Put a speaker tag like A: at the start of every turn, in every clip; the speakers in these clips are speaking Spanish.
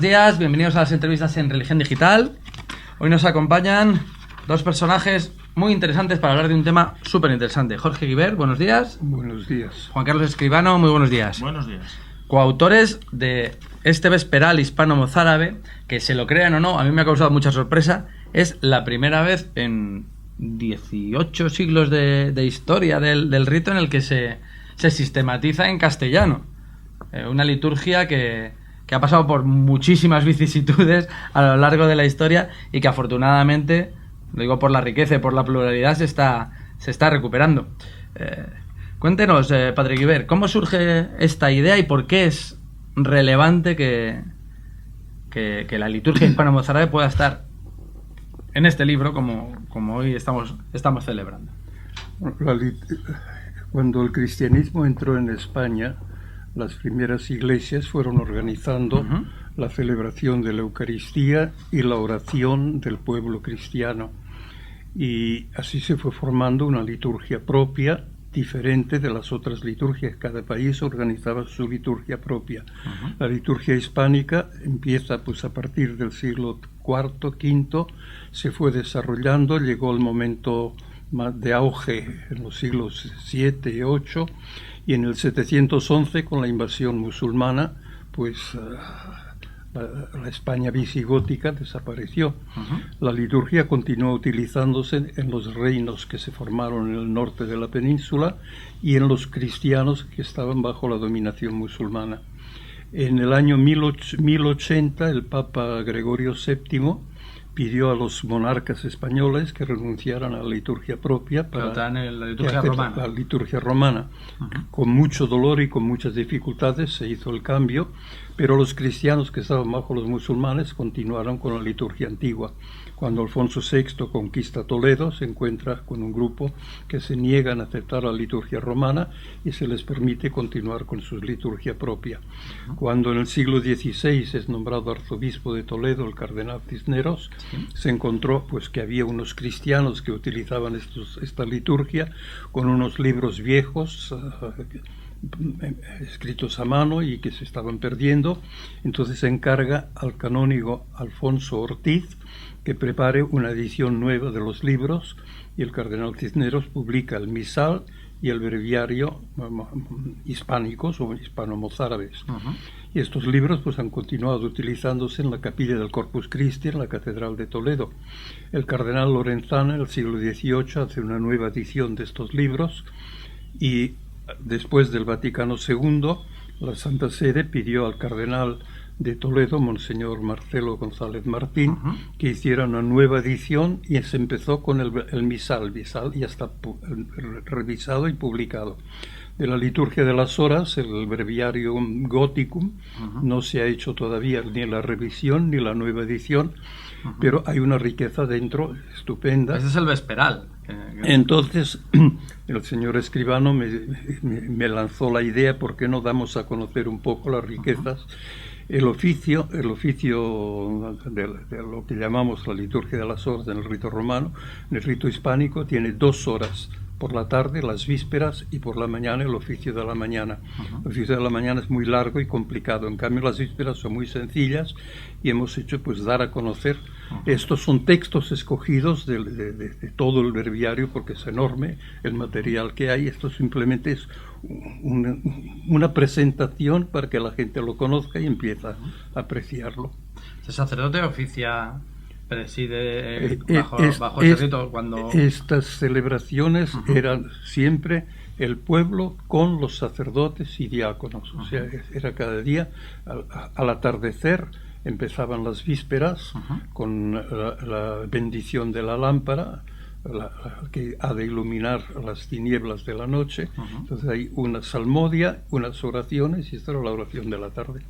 A: días, bienvenidos a las entrevistas en Religión Digital. Hoy nos acompañan dos personajes muy interesantes para hablar de un tema súper interesante. Jorge Guibert, buenos días.
B: Buenos días.
A: Juan Carlos Escribano, muy buenos días.
C: Buenos días.
A: Coautores de este vesperal hispano-mozárabe, que se lo crean o no, a mí me ha causado mucha sorpresa. Es la primera vez en 18 siglos de historia del rito en el que se sistematiza en castellano. Una liturgia que ha pasado por muchísimas vicisitudes a lo largo de la historia y que afortunadamente, lo digo por la riqueza y por la pluralidad, se está recuperando. Cuéntenos, Padre Guibert, ¿cómo surge esta idea y por qué es relevante que la liturgia hispano-mozárabe pueda estar en este libro como hoy estamos celebrando?
B: Cuando el cristianismo entró en España, las primeras iglesias fueron organizando la celebración de la Eucaristía y la oración del pueblo cristiano. Y así se fue formando una liturgia propia, diferente de las otras liturgias. Cada país organizaba su liturgia propia. La liturgia hispánica empieza pues a partir del siglo IV, V, se fue desarrollando, llegó el momento de auge en los siglos VII y VIII, y en el 711, con la invasión musulmana, pues la España visigótica desapareció. La liturgia continuó utilizándose en los reinos que se formaron en el norte de la península y en los cristianos que estaban bajo la dominación musulmana. En el año 1080, el Papa Gregorio VII pidió a los monarcas españoles que renunciaran a la liturgia propia para
A: la liturgia romana.
B: La liturgia romana. Con mucho dolor y con muchas dificultades se hizo el cambio, pero los cristianos que estaban bajo los musulmanes continuaron con la liturgia antigua. Cuando Alfonso VI conquista Toledo, se encuentra con un grupo que se niegan a aceptar la liturgia romana y se les permite continuar con su liturgia propia. Cuando en el siglo XVI es nombrado arzobispo de Toledo el cardenal Cisneros, se encontró pues que había unos cristianos que utilizaban esta liturgia con unos libros viejos escritos a mano y que se estaban perdiendo. Entonces se encarga al canónigo Alfonso Ortiz que prepare una edición nueva de los libros, y el cardenal Cisneros publica el misal y el breviario hispánicos o hispano-mozárabes. Y estos libros pues han continuado utilizándose en la capilla del Corpus Christi en la Catedral de Toledo. El cardenal Lorenzana en el siglo XVIII hace una nueva edición de estos libros, y después del Vaticano II, la Santa Sede pidió al cardenal de Toledo, Monseñor Marcelo González Martín, que hiciera una nueva edición, y se empezó con el misal, ya está revisado y publicado. De la liturgia de las horas, el breviario Goticum, no se ha hecho todavía ni la revisión ni la nueva edición, pero hay una riqueza dentro estupenda.
A: Ese es el vesperal.
B: Entonces, el señor Escribano me lanzó la idea: ¿por qué no damos a conocer un poco las riquezas? El oficio de lo que llamamos la liturgia de las horas en el rito romano, en el rito hispánico, tiene 2 horas. Por la tarde las vísperas y por la mañana el oficio de la mañana. El oficio de la mañana es muy largo y complicado, en cambio las vísperas son muy sencillas, y hemos hecho pues dar a conocer. Estos son textos escogidos de todo el breviario, porque es enorme el material que hay. Esto simplemente es una presentación para que la gente lo conozca y empieza a apreciarlo.
A: ¿El sacerdote preside bajo ese rito cuando...?
B: Estas celebraciones eran siempre el pueblo con los sacerdotes y diáconos. O sea, era cada día al atardecer. Empezaban las vísperas con la bendición de la lámpara, que ha de iluminar las tinieblas de la noche. Entonces hay una salmodia, unas oraciones, y esta era la oración de la tarde.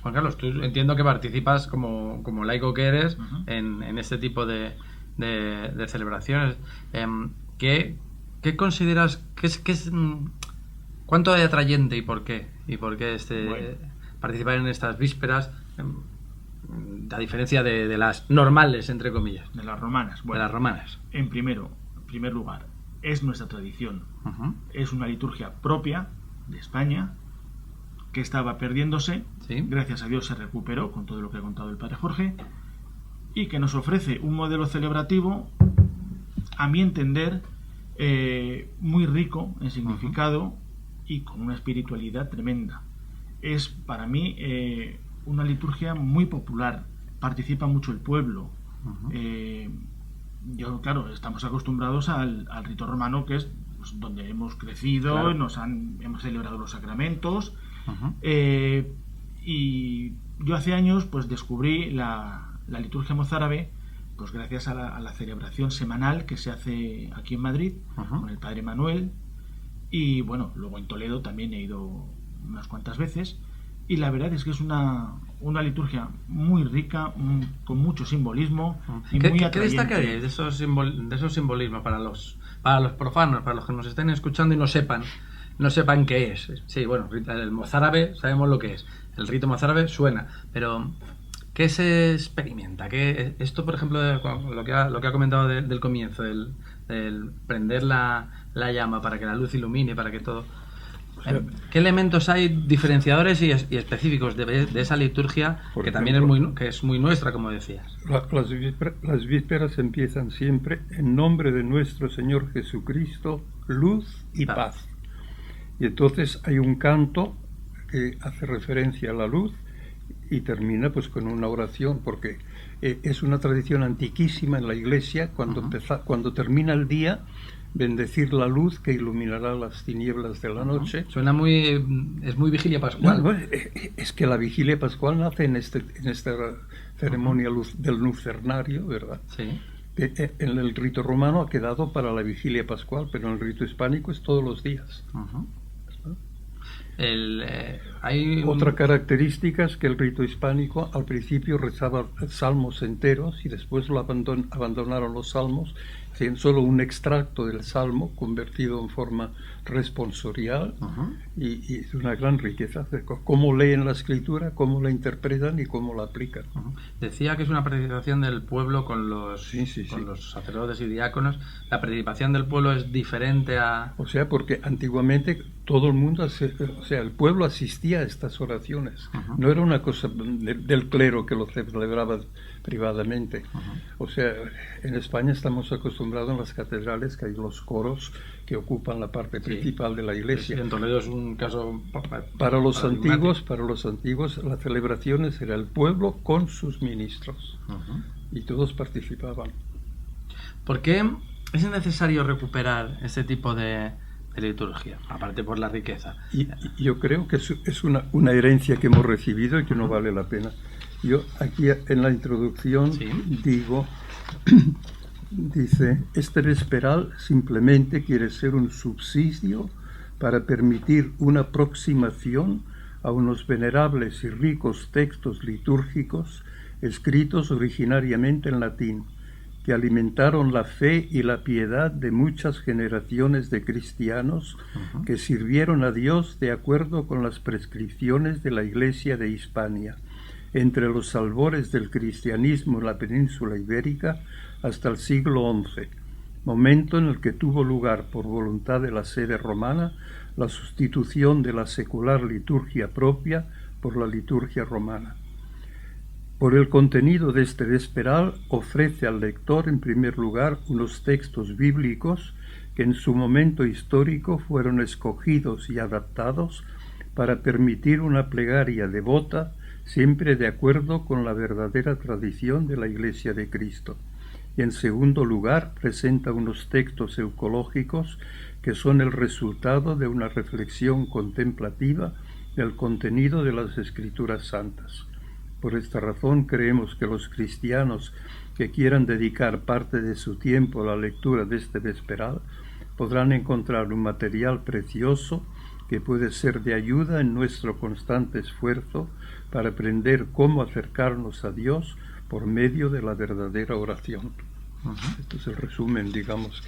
A: Juan Carlos, tú entiendo que participas como laico que eres en este tipo de celebraciones. ¿Qué consideras que es cuánto hay atrayente y por qué? ¿Y por qué participar en estas vísperas? A diferencia de las normales, entre comillas.
C: De las romanas.
A: Bueno, de las romanas.
C: En primer lugar, es nuestra tradición. Es una liturgia propia de España, que estaba perdiéndose.
A: Sí.
C: Gracias a Dios se recuperó con todo lo que ha contado el padre Jorge, y que nos ofrece un modelo celebrativo, a mi entender, muy rico en significado y con una espiritualidad tremenda. Es para mí una liturgia muy popular, participa mucho el pueblo. Yo, claro, estamos acostumbrados al rito romano, que es pues, donde hemos crecido,
A: claro.
C: hemos celebrado los sacramentos, y yo hace años pues descubrí la liturgia mozárabe, pues gracias a la celebración semanal que se hace aquí en Madrid con el padre Manuel, y bueno, luego en Toledo también he ido unas cuantas veces, y la verdad es que es una liturgia muy rica, con mucho simbolismo y muy atrayente.
A: ¿Qué destacaríais de esos simbolismos para los profanos, para los que nos estén escuchando y no sepan qué es? Sí, bueno, el mozárabe sabemos lo que es, el rito mozárabe suena, pero ¿qué se experimenta? Esto, por ejemplo, lo que ha comentado del comienzo, del prender la llama para que la luz ilumine, para que todo... ¿Qué elementos hay diferenciadores y específicos de esa liturgia, que también es muy nuestra, como decías?
B: Las vísperas empiezan siempre en nombre de nuestro Señor Jesucristo, luz y paz. Y entonces hay un canto que hace referencia a la luz y termina pues con una oración, porque es una tradición antiquísima en la Iglesia, cuando termina el día, bendecir la luz que iluminará las tinieblas de la noche.
A: Suena es muy vigilia pascual.
B: No, es que la vigilia pascual nace en esta ceremonia del lucernario, ¿verdad?
A: Sí.
B: En el rito romano ha quedado para la vigilia pascual, pero en el rito hispánico es todos los días. Otra característica es que el rito hispánico al principio rezaba salmos enteros y después lo abandonaron los salmos, hacían solo un extracto del salmo convertido en forma responsorial, y es una gran riqueza de cómo leen la escritura, cómo la interpretan y cómo la aplican.
A: Decía que es una participación del pueblo con los sacerdotes y diáconos. La participación del pueblo es diferente a...
B: O sea, porque antiguamente todo el mundo, el pueblo asistía a estas oraciones. No era una cosa del clero que lo celebraba privadamente. O sea, en España estamos acostumbrados en las catedrales que hay los coros que ocupan la parte principal de la iglesia.
A: En Toledo es un caso
B: para los antiguos las celebraciones era el pueblo con sus ministros y todos participaban.
A: ¿Por qué es necesario recuperar ese tipo de liturgia, aparte por la riqueza?
B: Y yo creo que es una herencia que hemos recibido y que no vale la pena. Yo aquí en la introducción digo, dice, este vesperal simplemente quiere ser un subsidio para permitir una aproximación a unos venerables y ricos textos litúrgicos escritos originariamente en latín, que alimentaron la fe y la piedad de muchas generaciones de cristianos que sirvieron a Dios de acuerdo con las prescripciones de la Iglesia de Hispania, entre los albores del cristianismo en la península ibérica hasta el siglo XI, momento en el que tuvo lugar, por voluntad de la sede romana, la sustitución de la secular liturgia propia por la liturgia romana. Por el contenido de este vesperal ofrece al lector, en primer lugar, unos textos bíblicos que en su momento histórico fueron escogidos y adaptados para permitir una plegaria devota, siempre de acuerdo con la verdadera tradición de la Iglesia de Cristo. Y en segundo lugar, presenta unos textos eucológicos que son el resultado de una reflexión contemplativa del contenido de las Escrituras Santas. Por esta razón creemos que los cristianos que quieran dedicar parte de su tiempo a la lectura de este vesperal podrán encontrar un material precioso que puede ser de ayuda en nuestro constante esfuerzo para aprender cómo acercarnos a Dios por medio de la verdadera oración. Este es el resumen, digamos,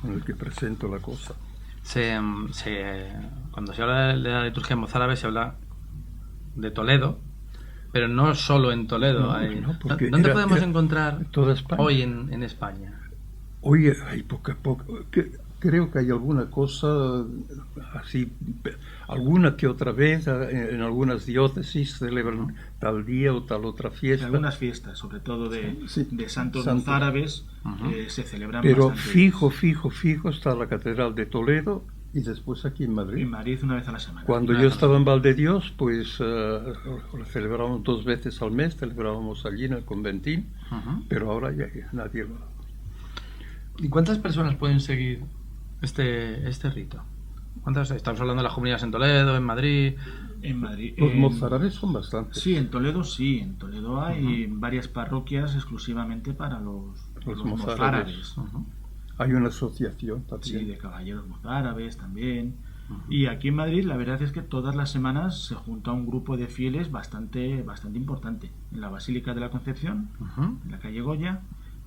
B: con el que presento la cosa.
A: Cuando se habla de la liturgia mozárabe se habla de Toledo, pero no solo en Toledo. ¿Dónde podemos encontrar hoy en España?
B: Hoy hay Creo que hay alguna cosa así, alguna que otra vez en algunas diócesis celebran tal día o tal otra fiesta.
C: Algunas fiestas, sobre todo de santos mozárabes, se celebran
B: pero
C: bastante.
B: fijo está la Catedral de Toledo y después aquí en Madrid.
C: En Madrid una vez a la semana.
B: Cuando yo estaba en Valdedios, pues lo celebrábamos 2 veces al mes, celebrábamos allí en el conventín, pero ahora ya nadie lo...
A: ¿Y cuántas personas pueden seguir este rito? ¿Cuántas? Estamos hablando de las comunidades en Toledo, en Madrid.
C: En Madrid.
B: Los mozárabes son bastantes.
C: Sí, en Toledo sí. En Toledo hay varias parroquias exclusivamente para los mozárabes.
B: Hay una asociación también.
C: Sí, de caballeros mozárabes también. Y aquí en Madrid la verdad es que todas las semanas se junta un grupo de fieles bastante importante. En la Basílica de la Concepción, en la calle Goya,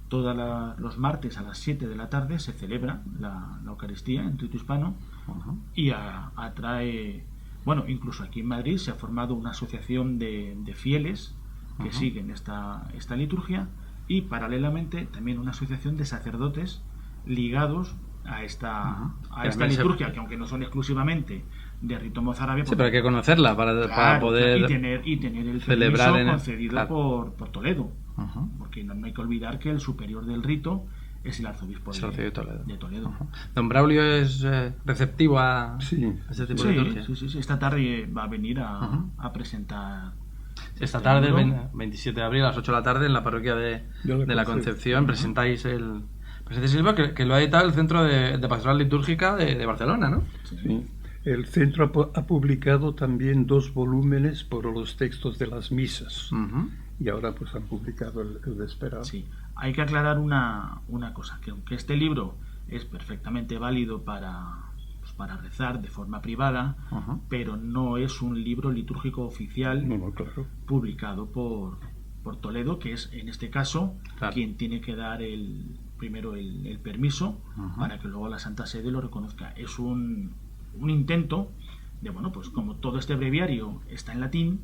C: todos los martes a las 7 de la tarde se celebra la Eucaristía en rito hispano y atrae... Bueno, incluso aquí en Madrid se ha formado una asociación de fieles que siguen esta liturgia y paralelamente también una asociación de sacerdotes ligados a esta liturgia, que aunque no son exclusivamente de rito mozárabe,
A: sí, pero hay que conocerla para poder
C: y tener el
A: celebrar
C: permiso concedido por Toledo, porque no hay que olvidar que el superior del rito es el arzobispo de Toledo.
A: Don Braulio es receptivo a ese tipo de liturgia.
C: Sí. Esta tarde va a venir a presentar.
A: Esta tarde, 27 de abril, a las 8 de la tarde, en la parroquia de la Concepción, presentáis el libro que lo ha editado el Centro de Pastoral Litúrgica de Barcelona, ¿no?
B: Sí. El centro ha publicado también 2 volúmenes por los textos de las misas. Y ahora pues han publicado el Vesperal.
C: Sí, hay que aclarar una cosa, que aunque este libro es perfectamente válido para rezar de forma privada, pero no es un libro litúrgico oficial publicado por Toledo, que es en este caso quien tiene que dar primero el permiso para que luego la Santa Sede lo reconozca. Es un intento de, bueno, pues como todo este breviario está en latín,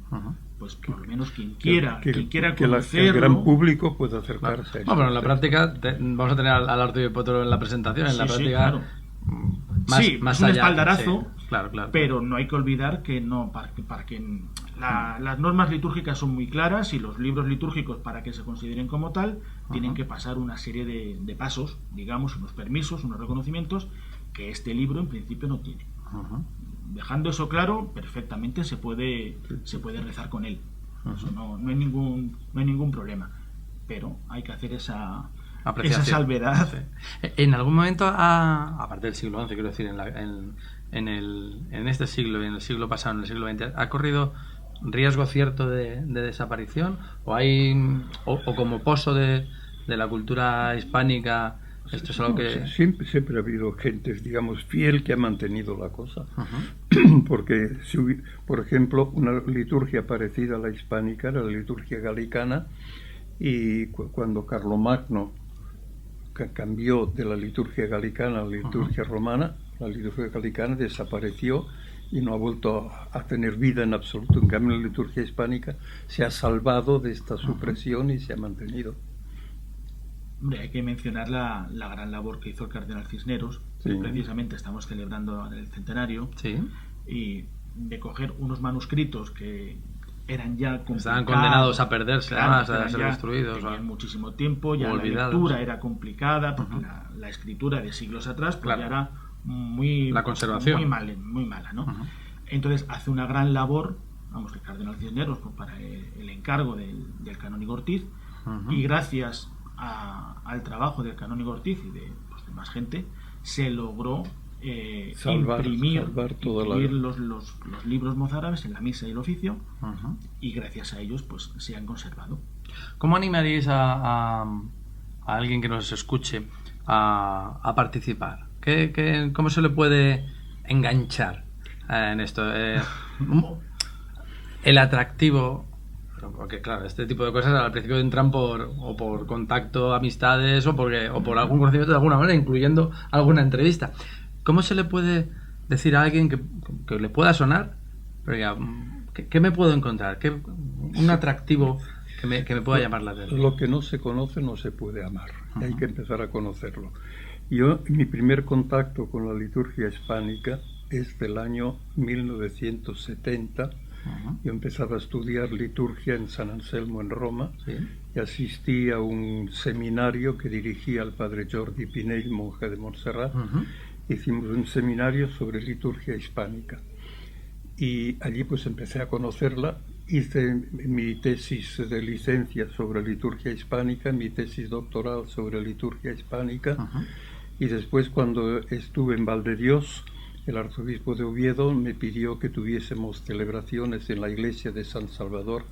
C: pues por lo menos quien quiera conocerlo,
B: que el gran público pueda acercarse.
A: No, pero en la práctica vamos a tener al arzobispo en la presentación, en la práctica
C: claro.
A: más
C: es un
A: allá,
C: espaldarazo,
A: claro.
C: Pero no hay que olvidar que las normas litúrgicas son muy claras y los libros litúrgicos, para que se consideren como tal, tienen que pasar una serie de pasos, digamos, unos permisos, unos reconocimientos que este libro en principio no tiene. Dejando eso claro, perfectamente se puede rezar con él. Eso no hay ningún problema, pero hay que hacer esa salvedad.
A: En algún momento, aparte del siglo XI, quiero decir, en este siglo y en el siglo pasado, en el siglo XX, ¿ha corrido riesgo cierto de desaparición? ¿O como pozo de la cultura hispánica? Esto es algo que...
B: Siempre ha habido gente, digamos, fiel, que ha mantenido la cosa. Porque, por ejemplo, una liturgia parecida a la hispánica era la liturgia galicana, y cuando Carlomagno cambió de la liturgia galicana a la liturgia romana, la liturgia galicana desapareció y no ha vuelto a tener vida en absoluto. En cambio, la liturgia hispánica se ha salvado de esta supresión y se ha mantenido.
C: Hombre, hay que mencionar la gran labor que hizo el cardenal Cisneros, que precisamente estamos celebrando el centenario, y de coger unos manuscritos que eran ya
A: estaban condenados a perderse, además, a ser destruidos.
C: Tenían muchísimo tiempo, ya olvidados. La lectura era complicada, porque la escritura de siglos atrás pues ya era
A: la conservación
C: muy mala, ¿no? Entonces hace una gran labor, el cardenal Cisneros, para el encargo del canónigo Ortiz, y gracias al trabajo del canónigo Ortiz y de más gente, se logró imprimir los libros mozárabes en la misa y el oficio, y gracias a ellos pues se han conservado.
A: ¿Cómo animaríais a alguien que nos escuche a participar? ¿Cómo se le puede enganchar en esto? El atractivo, porque claro, este tipo de cosas al principio entran por contacto, amistades o por algún conocimiento de alguna manera, incluyendo alguna entrevista. ¿Cómo se le puede decir a alguien que le pueda sonar? Pero ¿qué me puedo encontrar? Un atractivo que me pueda llamar la atención.
B: Lo que no se conoce no se puede amar. Hay que empezar a conocerlo. Mi primer contacto con la liturgia hispánica es del año 1970. Yo empezaba a estudiar liturgia en San Anselmo, en Roma, y asistí a un seminario que dirigía el padre Jordi Pinell, monje de Montserrat. Hicimos un seminario sobre liturgia hispánica. Y allí pues empecé a conocerla. Hice mi tesis de licencia sobre liturgia hispánica, mi tesis doctoral sobre liturgia hispánica. Y después, cuando estuve en Valdedios, el arzobispo de Oviedo me pidió que tuviésemos celebraciones en la iglesia de San Salvador,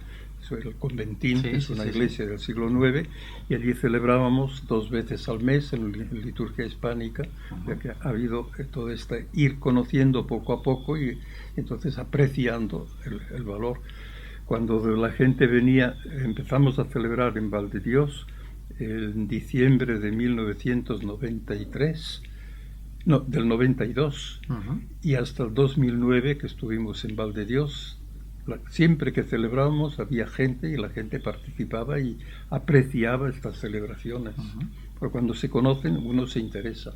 B: el conventín, que es una iglesia del siglo IX, y allí celebrábamos 2 veces al mes en liturgia hispánica, ya que ha habido todo este ir conociendo poco a poco y entonces apreciando el valor. Cuando la gente venía, empezamos a celebrar en Valdedios en diciembre de 1993, no, del 92, y hasta el 2009 que estuvimos en Valdedios. Siempre que celebrábamos había gente y la gente participaba y apreciaba estas celebraciones. Porque cuando se conocen uno se interesa.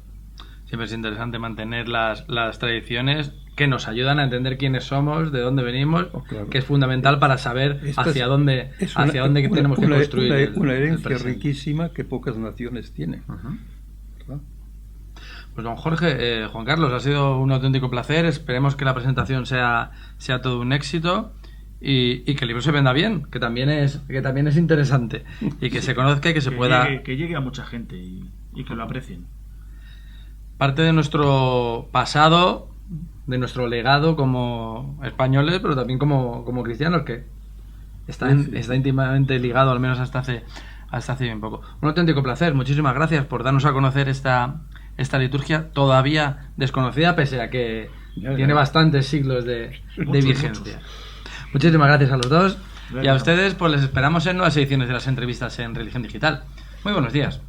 A: Siempre es interesante mantener las tradiciones que nos ayudan a entender quiénes somos, de dónde venimos,
B: claro,
A: que es fundamental para saber hacia dónde tenemos que construir
B: una herencia riquísima que pocas naciones tienen.
A: Pues don Jorge, Juan Carlos, ha sido un auténtico placer. Esperemos que la presentación sea todo un éxito y que el libro se venda bien, que también es interesante, y que se conozca y que se pueda...
C: Que llegue a mucha gente y que lo aprecien.
A: Parte de nuestro pasado, de nuestro legado como españoles, pero también como cristianos, que está íntimamente ligado, al menos hasta hace bien poco. Un auténtico placer. Muchísimas gracias por darnos a conocer esta liturgia todavía desconocida, pese a que tiene bastantes siglos de vigencia. Muchísimas gracias a los dos. Y a ustedes, pues les esperamos en nuevas ediciones de las entrevistas en Religión Digital. Muy buenos días.